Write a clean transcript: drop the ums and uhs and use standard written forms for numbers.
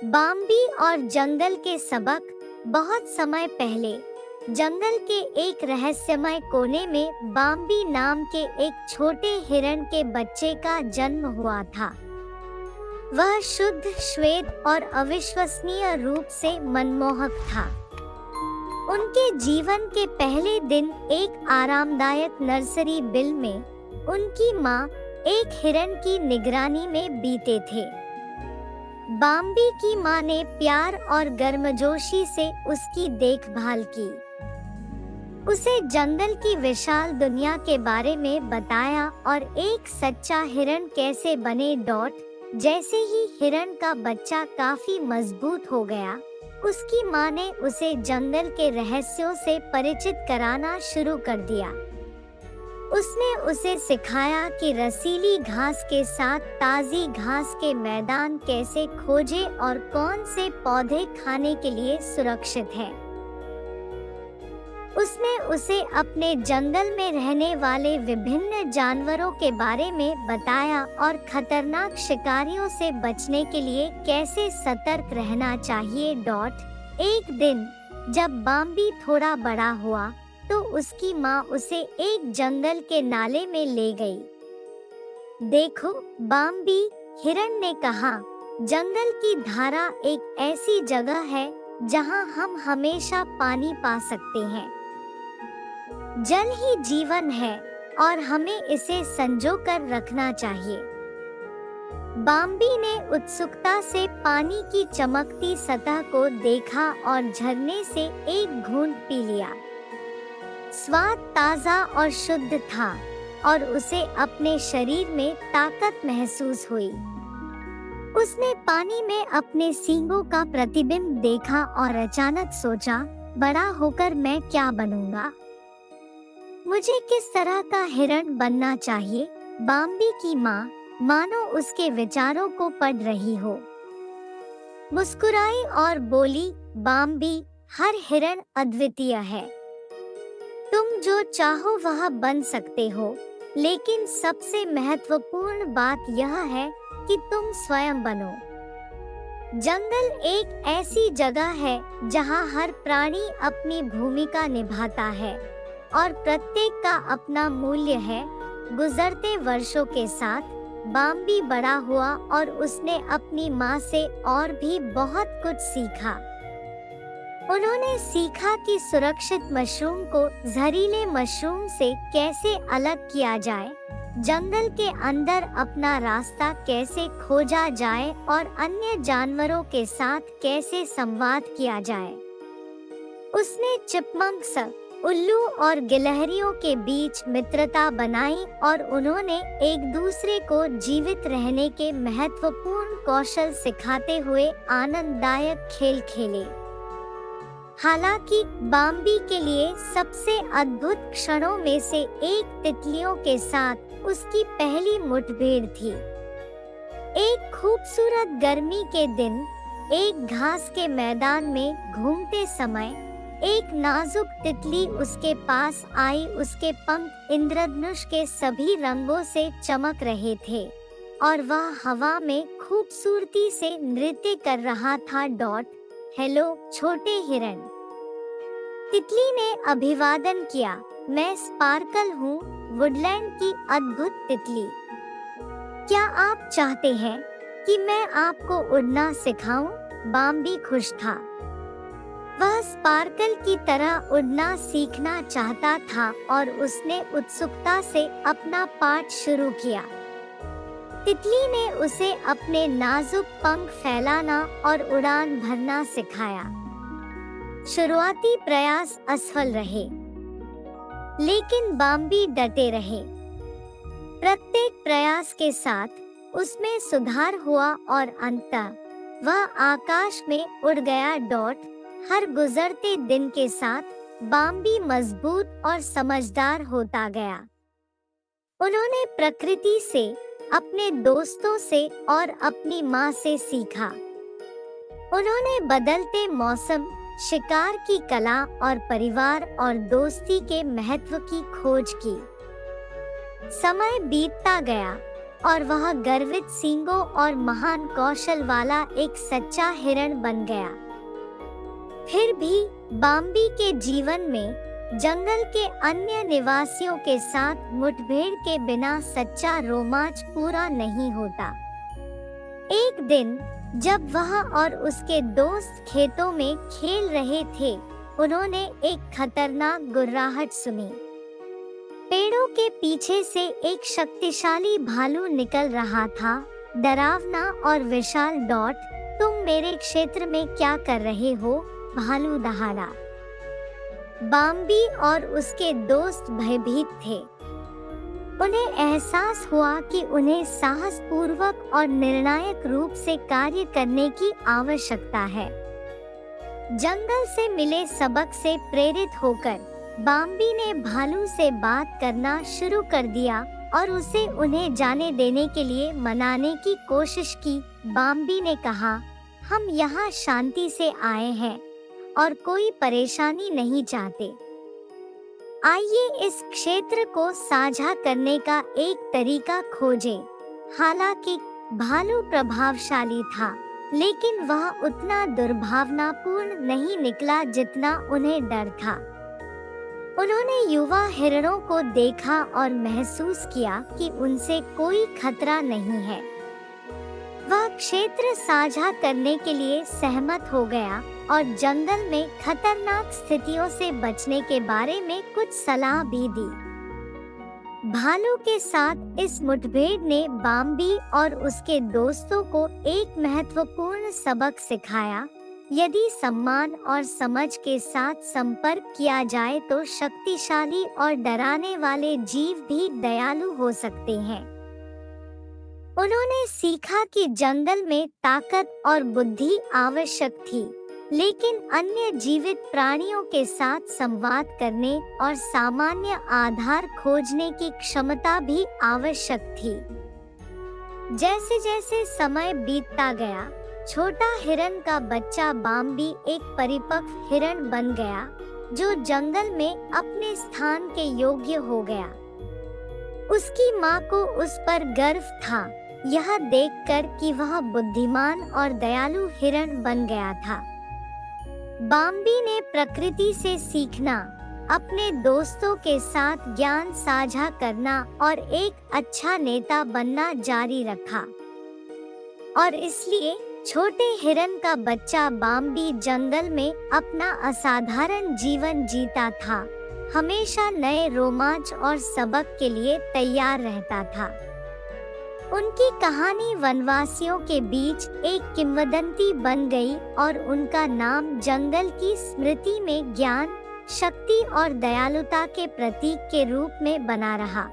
Bambi और जंगल के सबक। बहुत समय पहले जंगल के एक रहस्यमय कोने में बाम्बी नाम के एक छोटे हिरण के बच्चे का जन्म हुआ था। वह शुद्ध श्वेत और अविश्वसनीय रूप से मनमोहक था। उनके जीवन के पहले दिन एक आरामदायक नर्सरी बिल में उनकी माँ एक हिरण की निगरानी में बीते थे। बाम्बी की माँ ने प्यार और गर्मजोशी से उसकी देखभाल की। उसे जंगल की विशाल दुनिया के बारे में बताया और एक सच्चा हिरण कैसे बने। जैसे ही हिरण का बच्चा काफी मजबूत हो गया, उसकी माँ ने उसे जंगल के रहस्यों से परिचित कराना शुरू कर दिया। उसने उसे सिखाया कि रसीली घास के साथ ताजी घास के मैदान कैसे खोजें और कौन से पौधे खाने के लिए सुरक्षित हैं। उसने उसे अपने जंगल में रहने वाले विभिन्न जानवरों के बारे में बताया और खतरनाक शिकारियों से बचने के लिए कैसे सतर्क रहना चाहिए। एक दिन जब बाम्बी थोड़ा बड़ा हुआ तो उसकी माँ उसे एक जंगल के नाले में ले गई। देखो बाम्बी, हिरण ने कहा, जंगल की धारा एक ऐसी जगह है जहाँ हम हमेशा पानी पा सकते हैं। जल ही जीवन है और हमें इसे संजो कर रखना चाहिए। बाम्बी ने उत्सुकता से पानी की चमकती सतह को देखा और झरने से एक घूंट पी लिया। स्वाद ताजा और शुद्ध था और उसे अपने शरीर में ताकत महसूस हुई। उसने पानी में अपने सींगों का प्रतिबिंब देखा और अचानक सोचा, बड़ा होकर मैं क्या बनूंगा? मुझे किस तरह का हिरण बनना चाहिए? बाम्बी की माँ मानो उसके विचारों को पढ़ रही हो, मुस्कुराई और बोली, बाम्बी, हर हिरण अद्वितीय है। तुम जो चाहो वह बन सकते हो, लेकिन सबसे महत्वपूर्ण बात यह है कि तुम स्वयं बनो। जंगल एक ऐसी जगह है जहाँ हर प्राणी अपनी भूमिका निभाता है और प्रत्येक का अपना मूल्य है। गुजरते वर्षों के साथ बाम्बी बड़ा हुआ और उसने अपनी माँ से और भी बहुत कुछ सीखा। उन्होंने सीखा कि सुरक्षित मशरूम को जहरीले मशरूम से कैसे अलग किया जाए, जंगल के अंदर अपना रास्ता कैसे खोजा जाए और अन्य जानवरों के साथ कैसे संवाद किया जाए। उसने चिपमंक्स, उल्लू और गिलहरियों के बीच मित्रता बनाई और उन्होंने एक दूसरे को जीवित रहने के महत्वपूर्ण कौशल सिखाते हुए आनंददायक खेल खेले। हालांकि बाम्बी के लिए सबसे अद्भुत क्षणों में से एक तितलियों के साथ उसकी पहली मुठभेड़ थी। एक खूबसूरत गर्मी के दिन एक घास के मैदान में घूमते समय एक नाजुक तितली उसके पास आई। उसके पंख इंद्रधनुष के सभी रंगों से चमक रहे थे और वह हवा में खूबसूरती से नृत्य कर रहा था। हेलो छोटे हिरण, तितली ने अभिवादन किया। मैं स्पार्कल हूँ, वुडलैंड की अद्भुत तितली। क्या आप चाहते हैं कि मैं आपको उड़ना सिखाऊं? बाम्बी खुश था। वह स्पार्कल की तरह उड़ना सीखना चाहता था और उसने उत्सुकता से अपना पाठ शुरू किया। तितली ने उसे अपने नाजुक पंख फैलाना और उड़ान भरना सिखाया। शुरुआती प्रयास असफल रहे, लेकिन बाम्बी डटे रहे। प्रत्येक प्रयास के साथ उसमें सुधार हुआ और अंततः वह आकाश में उड़ गया। हर गुजरते दिन के साथ बाम्बी मजबूत और समझदार होता गया। उन्होंने प्रकृति से, अपने दोस्तों से और अपनी माँ से सीखा। उन्होंने बदलते मौसम, शिकार की कला और परिवार और दोस्ती के महत्व की खोज की। समय बीतता गया और वह गर्वित सींगों और महान कौशल वाला एक सच्चा हिरण बन गया। फिर भी बाम्बी के जीवन में जंगल के अन्य निवासियों के साथ मुठभेड़ के बिना सच्चा रोमांच पूरा नहीं होता। एक दिन जब वह और उसके दोस्त खेतों में खेल रहे थे, उन्होंने एक खतरनाक गुर्राहट सुनी। पेड़ों के पीछे से एक शक्तिशाली भालू निकल रहा था, डरावना और विशाल। डॉट, तुम मेरे क्षेत्र में क्या कर रहे हो? भालू दहाड़ा। बाम्बी और उसके दोस्त भयभीत थे। उन्हें एहसास हुआ कि उन्हें साहसपूर्वक और निर्णायक रूप से कार्य करने की आवश्यकता है। जंगल से मिले सबक से प्रेरित होकर बाम्बी ने भालू से बात करना शुरू कर दिया और उसे उन्हें जाने देने के लिए मनाने की कोशिश की। बाम्बी ने कहा, हम यहाँ शांति से आए हैं और कोई परेशानी नहीं चाहते। आइए इस क्षेत्र को साझा करने का एक तरीका खोजें। हालांकि भालू प्रभावशाली था, लेकिन वह उतना दुर्भावनापूर्ण नहीं निकला जितना उन्हें डर था। उन्होंने युवा हिरणों को देखा और महसूस किया कि उनसे कोई खतरा नहीं है। वह क्षेत्र साझा करने के लिए सहमत हो गया और जंगल में खतरनाक स्थितियों से बचने के बारे में कुछ सलाह भी दी। भालू के साथ इस मुठभेड़ ने बाम्बी और उसके दोस्तों को एक महत्वपूर्ण सबक सिखाया। यदि सम्मान और समझ के साथ संपर्क किया जाए तो शक्तिशाली और डराने वाले जीव भी दयालु हो सकते हैं। उन्होंने सीखा कि जंगल में ताकत और बुद्धि आवश्यक थी, लेकिन अन्य जीवित प्राणियों के साथ संवाद करने और सामान्य आधार खोजने की क्षमता भी आवश्यक थी। जैसे जैसे समय बीतता गया, छोटा हिरण का बच्चा बाम्बी एक परिपक्व हिरण बन गया, जो जंगल में अपने स्थान के योग्य हो गया। उसकी माँ को उस पर गर्व था, यह देखकर कि वह बुद्धिमान और दयालु हिरण बन गया था। बाम्बी ने प्रकृति से सीखना, अपने दोस्तों के साथ ज्ञान साझा करना और एक अच्छा नेता बनना जारी रखा। और इसलिए छोटे हिरण का बच्चा बाम्बी जंगल में अपना असाधारण जीवन जीता था, हमेशा नए रोमांच और सबक के लिए तैयार रहता था। उनकी कहानी वनवासियों के बीच एक किंवदंती बन गई और उनका नाम जंगल की स्मृति में ज्ञान, शक्ति और दयालुता के प्रतीक के रूप में बना रहा।